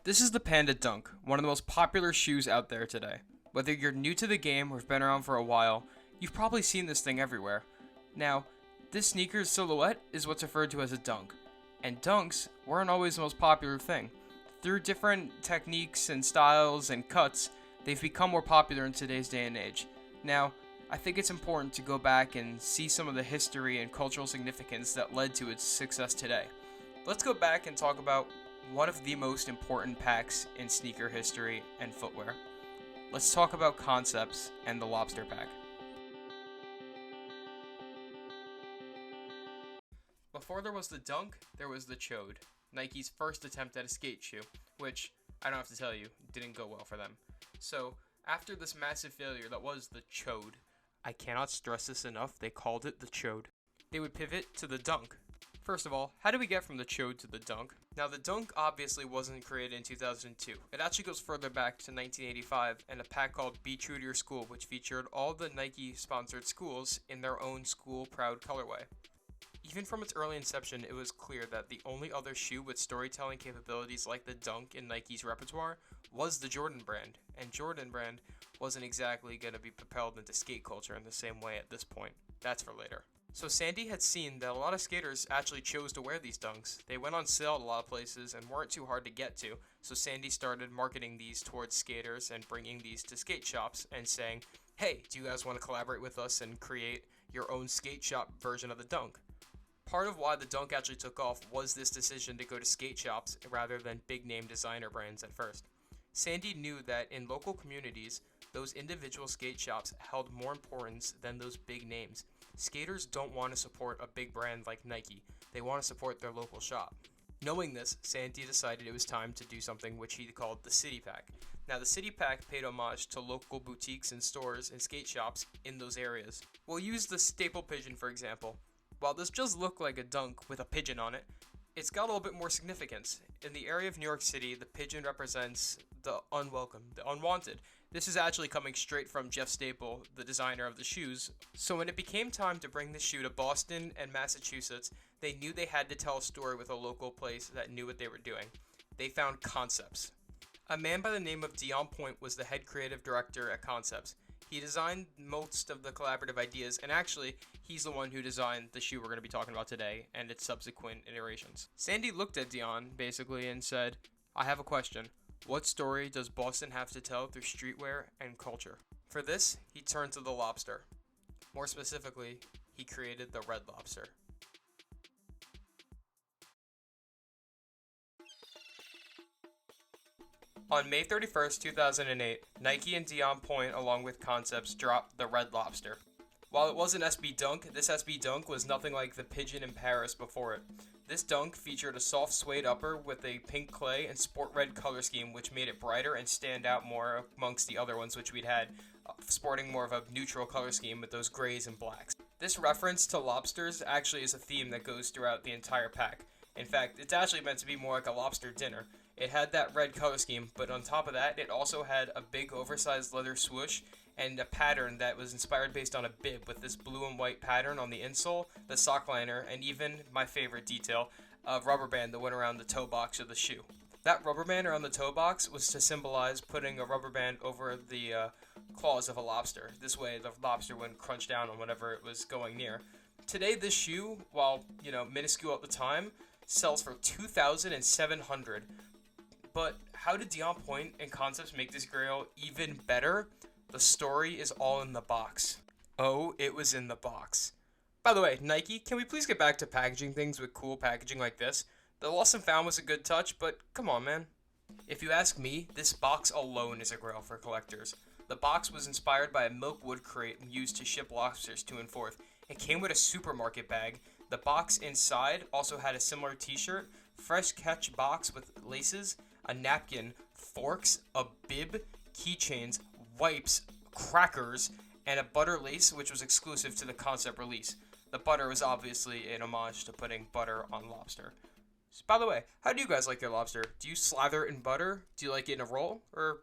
This is the Panda Dunk, one of the most popular shoes out there today. Whether you're new to the game or have been around for a while, you've probably seen this thing everywhere. Now, this sneaker's silhouette is what's referred to as a dunk, and dunks weren't always the most popular thing. Through different techniques and styles and cuts, they've become more popular in today's day and age. Now, I think it's important to go back and see some of the history and cultural significance that led to its success today. Let's go back and talk about one of the most important packs in sneaker history and footwear. Let's talk about concepts and the Lobster pack. Before there was the Dunk, there was the Chode, Nike's first attempt at a skate shoe, which, I don't have to tell you, didn't go well for them. So, after this massive failure that was the Chode, I cannot stress this enough, they called it the Chode, they would pivot to the Dunk. First of all, how do we get from the Chode to the Dunk? Now, the Dunk obviously wasn't created in 2002. It actually goes further back to 1985 and a pack called Be True to Your School, which featured all the Nike-sponsored schools in their own school-proud colorway. Even from its early inception, it was clear that the only other shoe with storytelling capabilities like the Dunk in Nike's repertoire was the Jordan brand, and Jordan brand wasn't exactly going to be propelled into skate culture in the same way at this point. That's for later. So Sandy had seen that a lot of skaters actually chose to wear these Dunks. They went on sale at a lot of places and weren't too hard to get to, so Sandy started marketing these towards skaters and bringing these to skate shops and saying, hey, do you guys want to collaborate with us and create your own skate shop version of the Dunk? Part of why the Dunk actually took off was this decision to go to skate shops rather than big name designer brands at first. Sandy knew that in local communities, those individual skate shops held more importance than those big names. Skaters don't want to support a big brand like Nike, they want to support their local shop. Knowing this, Sandy decided it was time to do something which he called the City Pack. Now, the City Pack paid homage to local boutiques and stores and skate shops in those areas. We'll use the staple pigeon for example. While this does look like a dunk with a pigeon on it, it's got a little bit more significance. In the area of New York City, the pigeon represents the unwelcome, the unwanted. This is actually coming straight from Jeff Staple, the designer of the shoes. So when it became time to bring the shoe to Boston and Massachusetts, they knew they had to tell a story with a local place that knew what they were doing. They found Concepts. A man by the name of Dion Point was the head creative director at Concepts. He designed most of the collaborative ideas, and actually, he's the one who designed the shoe we're going to be talking about today and its subsequent iterations. Sandy looked at Dion, basically, and said, I have a question. What story does Boston have to tell through streetwear and culture? For this, he turned to the lobster. More specifically, he created the Red Lobster. On May 31st, 2008, Nike and Dion Point, along with Concepts, dropped the Red Lobster. While it was an SB Dunk, this SB Dunk was nothing like the pigeon in Paris before it. This dunk featured a soft suede upper with a pink clay and sport red color scheme, which made it brighter and stand out more amongst the other ones which we'd had, sporting more of a neutral color scheme with those grays and blacks. This reference to lobsters actually is a theme that goes throughout the entire pack. In fact, it's actually meant to be more like a lobster dinner. It had that red color scheme, but on top of that, it also had a big oversized leather swoosh and a pattern that was inspired based on a bib with this blue and white pattern on the insole, the sock liner, and even my favorite detail, a rubber band that went around the toe box of the shoe. That rubber band around the toe box was to symbolize putting a rubber band over the claws of a lobster. This way the lobster wouldn't crunch down on whatever it was going near. Today this shoe, while minuscule at the time, sells for $2,700. But how did Dion Point and Concepts make this grail even better? The story is all in the box. Oh, it was in the box. By the way, Nike, can we please get back to packaging things with cool packaging like this? The Lost and Found was a good touch, but come on, man. If you ask me, this box alone is a grail for collectors. The box was inspired by a milk wood crate used to ship lobsters to and forth. It came with a supermarket bag. The box inside also had a similar t-shirt, fresh catch box with laces, a napkin, forks, a bib, keychains, wipes, crackers, and a butter lace which was exclusive to the concept release. The butter was obviously an homage to putting butter on lobster. So, by the way, how do you guys like your lobster? Do you slather it in butter? Do you like it in a roll? Or,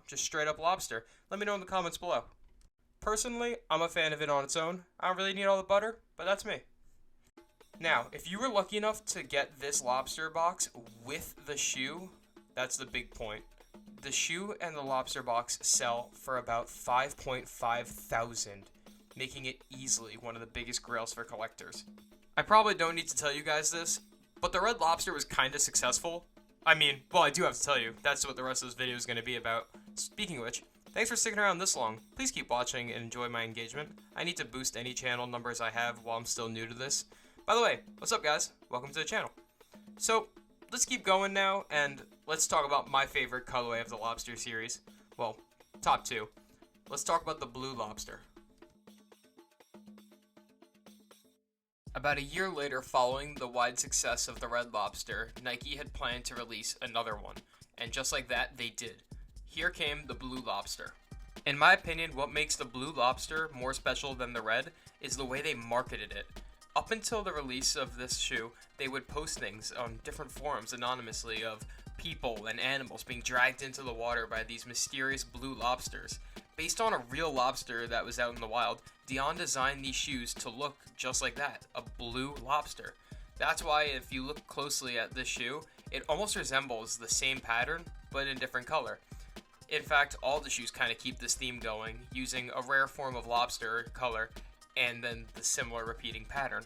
just straight up lobster? Let me know in the comments below. Personally, I'm a fan of it on its own. I don't really need all the butter, but that's me. Now, if you were lucky enough to get this lobster box with the shoe, That's the big point. The shoe and the lobster box sell for about 5.5 thousand, making it easily one of the biggest grails for collectors. I probably don't need to tell you guys this, but the Red Lobster was kind of successful. I mean, well, I do have to tell you, that's what the rest of this video is going to be about. Speaking of which, thanks for sticking around this long. Please keep watching and enjoy my engagement. I need to boost any channel numbers I have while I'm still new to this. By the way, what's up guys? Welcome to the channel. So, let's keep going now, and let's talk about my favorite colorway of the Lobster series. Well, top two. Let's talk about the Blue Lobster. About a year later, following the wide success of the Red Lobster, Nike had planned to release another one, and just like that, they did. Here came the Blue Lobster. In my opinion, what makes the Blue Lobster more special than the Red is the way they marketed it. Up until the release of this shoe, they would post things on different forums anonymously of people and animals being dragged into the water by these mysterious blue lobsters. Based on a real lobster that was out in the wild, Dion designed these shoes to look just like that, a blue lobster. That's why if you look closely at this shoe, it almost resembles the same pattern, but in different color. In fact, all the shoes kind of keep this theme going, using a rare form of lobster color, and then the similar repeating pattern.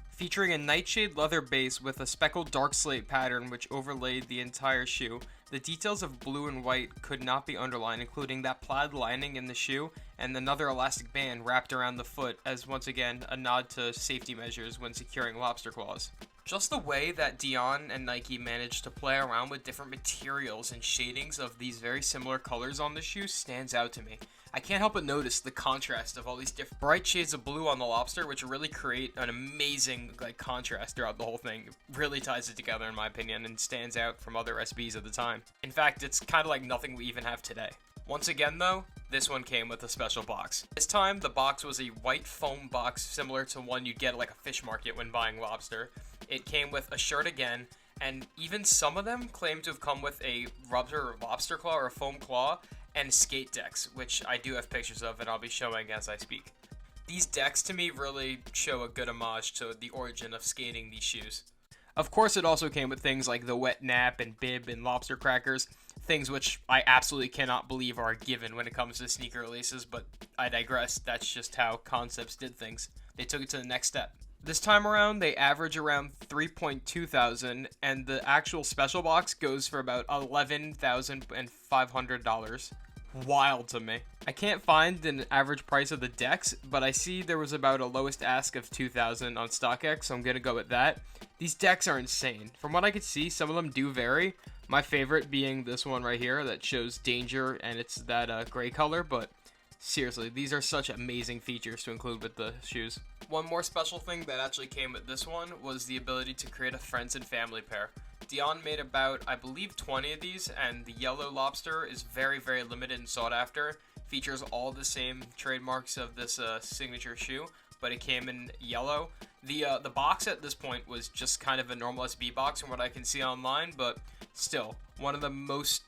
Featuring a nightshade leather base with a speckled dark slate pattern which overlaid the entire shoe, the details of blue and white could not be underlined, including that plaid lining in the shoe and another elastic band wrapped around the foot as once again a nod to safety measures when securing lobster claws. Just the way that Dion and Nike managed to play around with different materials and shadings of these very similar colors on the shoe stands out to me. I can't help but notice the contrast of all these different bright shades of blue on the lobster, which really create an amazing contrast throughout the whole thing. It really ties it together in my opinion and stands out from other SBs at the time. In fact, it's kind of like nothing we even have today. Once again though, this one came with a special box. This time, the box was a white foam box similar to one you'd get at like a fish market when buying lobster. It came with a shirt again, and even some of them claim to have come with a rubber lobster claw or a foam claw, and skate decks, which I do have pictures of and I'll be showing as I speak. These decks to me really show a good homage to the origin of skating these shoes. Of course it also came with things like the wet nap and bib and lobster crackers, things which I absolutely cannot believe are a given when it comes to sneaker releases, but I digress, that's just how concepts did things. They took it to the next step. This time around, they average around 3.2 thousand, and the actual special box goes for about $11,500. Wild to me. I can't find an average price of the decks, but I see there was about a lowest ask of 2,000 on StockX, so I'm gonna go with that. These decks are insane. From what I could see, some of them do vary. My favorite being this one right here that shows danger, and it's that gray color, but seriously, these are such amazing features to include with the shoes. One more special thing that actually came with this one was the ability to create a friends and family pair. Dion made about, I believe, 20 of these, and the yellow lobster is very, very limited and sought after. Features all the same trademarks of this signature shoe, but it came in yellow. The box at this point was just kind of a normal SB box from what I can see online, but still, one of the most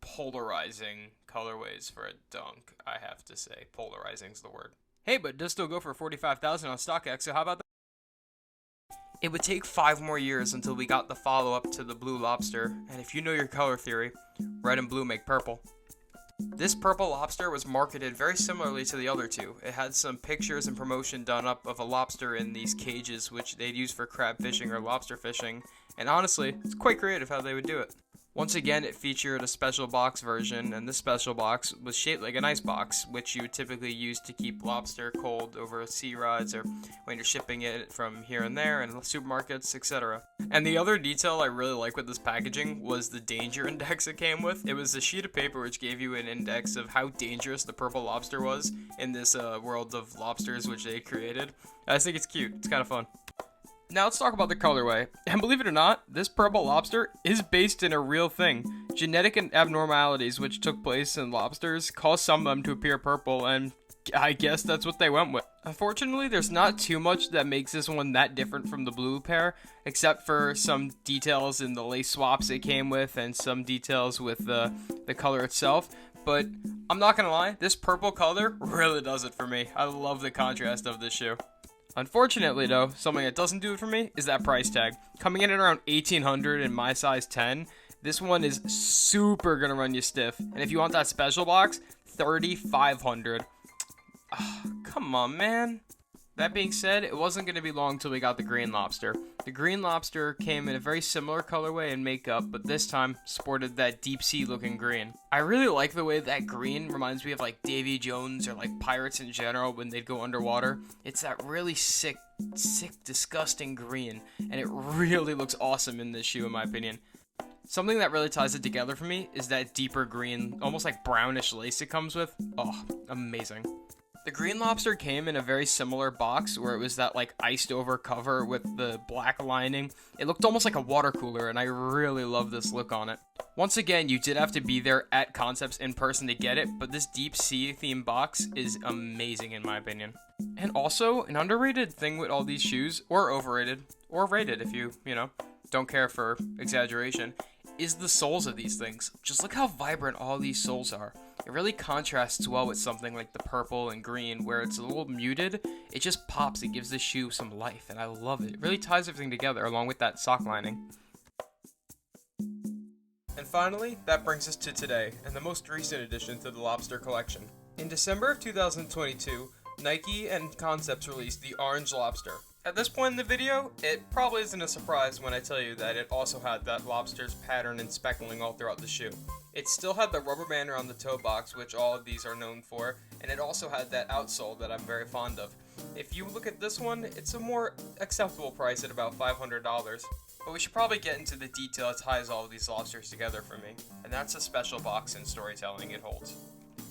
polarizing colorways for a dunk, I have to say. Polarizing's the word. Hey, but it does still go for $45,000 on StockX, so how about that? It would take 5 more years until we got the follow-up to the Blue Lobster, and if you know your color theory, red and blue make purple. This purple lobster was marketed very similarly to the other two. It had some pictures and promotion done up of a lobster in these cages, which they'd use for crab fishing or lobster fishing, and honestly, it's quite creative how they would do it. Once again, it featured a special box version, and this special box was shaped like an ice box, which you would typically use to keep lobster cold over sea rides or when you're shipping it from here and there and supermarkets, etc. And the other detail I really like with this packaging was the danger index it came with. It was a sheet of paper which gave you an index of how dangerous the purple lobster was in this world of lobsters which they created. I just think it's cute. It's kind of fun. Now let's talk about the colorway. And believe it or not, this purple lobster is based in a real thing. Genetic abnormalities which took place in lobsters caused some of them to appear purple, and I guess that's what they went with. Unfortunately, there's not too much that makes this one that different from the blue pair, except for some details in the lace swaps it came with and some details with the color itself. But I'm not gonna lie, this purple color really does it for me. I love the contrast of this shoe. Unfortunately though, something that doesn't do it for me is that price tag. Coming in at around $1,800 in my size 10, This one is super gonna run you stiff. And if you want that special box, $3,500. Come on, man. That being said, it wasn't going to be long until we got the green lobster. The green lobster came in a very similar colorway and makeup, but this time sported that deep sea looking green. I really like the way that green reminds me of like Davy Jones or like pirates in general when they'd go underwater. It's that really sick, disgusting green, and it really looks awesome in this shoe in my opinion. Something that really ties it together for me is that deeper green, almost like brownish lace it comes with. Oh, amazing. The green lobster came in a very similar box where it was that like iced over cover with the black lining. It looked almost like a water cooler, and I really love this look on it. Once again, you did have to be there at Concepts in person to get it, but this deep sea theme box is amazing in my opinion. And also, an underrated thing with all these shoes, or overrated, or rated if you don't care for exaggeration, is the soles of these things. Just look how vibrant all these soles are. It really contrasts well with something like the purple and green where it's a little muted. It just pops, it gives the shoe some life, and I love it. It really ties everything together along with that sock lining. And finally, that brings us to today, and the most recent addition to the Lobster collection. In December of 2022, Nike and Concepts released the Orange Lobster. At this point in the video, it probably isn't a surprise when I tell you that it also had that lobster's pattern and speckling all throughout the shoe. It still had the rubber band around the toe box, which all of these are known for, and it also had that outsole that I'm very fond of. If you look at this one, it's a more acceptable price at about $500, but we should probably get into the detail that ties all of these lobsters together for me, and that's a special box and storytelling it holds.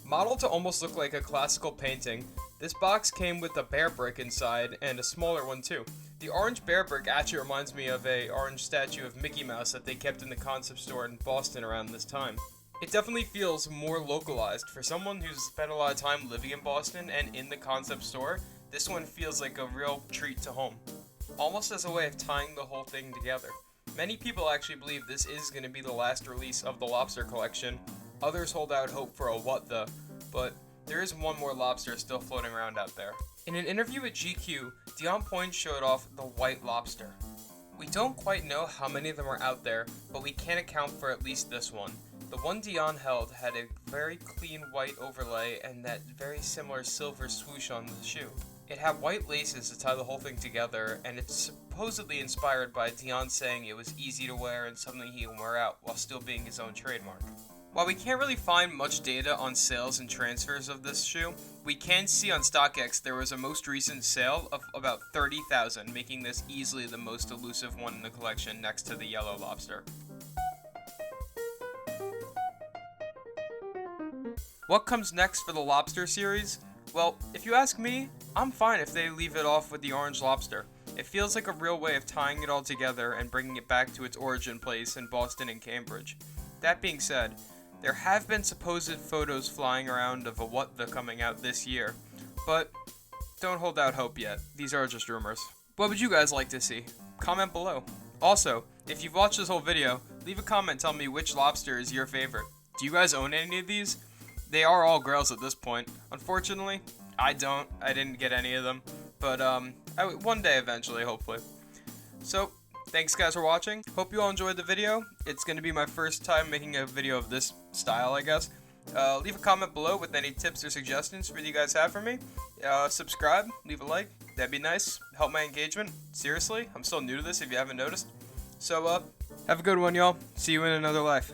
Modeled to almost look like a classical painting, this box came with a bear brick inside and a smaller one too. The orange bear brick actually reminds me of a orange statue of Mickey Mouse that they kept in the concept store in Boston around this time. It definitely feels more localized. For someone who's spent a lot of time living in Boston and in the concept store, this one feels like a real treat to home. Almost as a way of tying the whole thing together. Many people actually believe this is going to be the last release of the Lobster collection. Others hold out hope for a what the, but there is one more lobster still floating around out there. In an interview with GQ, Dion Poynt showed off the white lobster. We don't quite know how many of them are out there, but we can account for at least this one. The one Dion held had a very clean white overlay and that very similar silver swoosh on the shoe. It had white laces to tie the whole thing together, and it's supposedly inspired by Dion saying it was easy to wear and something he can wear out while still being his own trademark. While we can't really find much data on sales and transfers of this shoe, we can see on StockX there was a most recent sale of about 30,000, making this easily the most elusive one in the collection next to the yellow lobster. What comes next for the Lobster series? Well, if you ask me, I'm fine if they leave it off with the orange lobster. It feels like a real way of tying it all together and bringing it back to its origin place in Boston and Cambridge. That being said, there have been supposed photos flying around of a what the coming out this year, but don't hold out hope yet. These are just rumors. What would you guys like to see? Comment below. Also, if you've watched this whole video, leave a comment telling me which lobster is your favorite. Do you guys own any of these? They are all grails at this point. Unfortunately, I don't. I didn't get any of them, but one day eventually, hopefully. So, thanks guys for watching. Hope you all enjoyed the video. It's going to be my first time making a video of this style, I guess. Leave a comment below with any tips or suggestions you guys have for me. Subscribe, leave a like. That'd be nice. Help my engagement. Seriously, I'm still new to this if you haven't noticed. So, have a good one, y'all. See you in another life.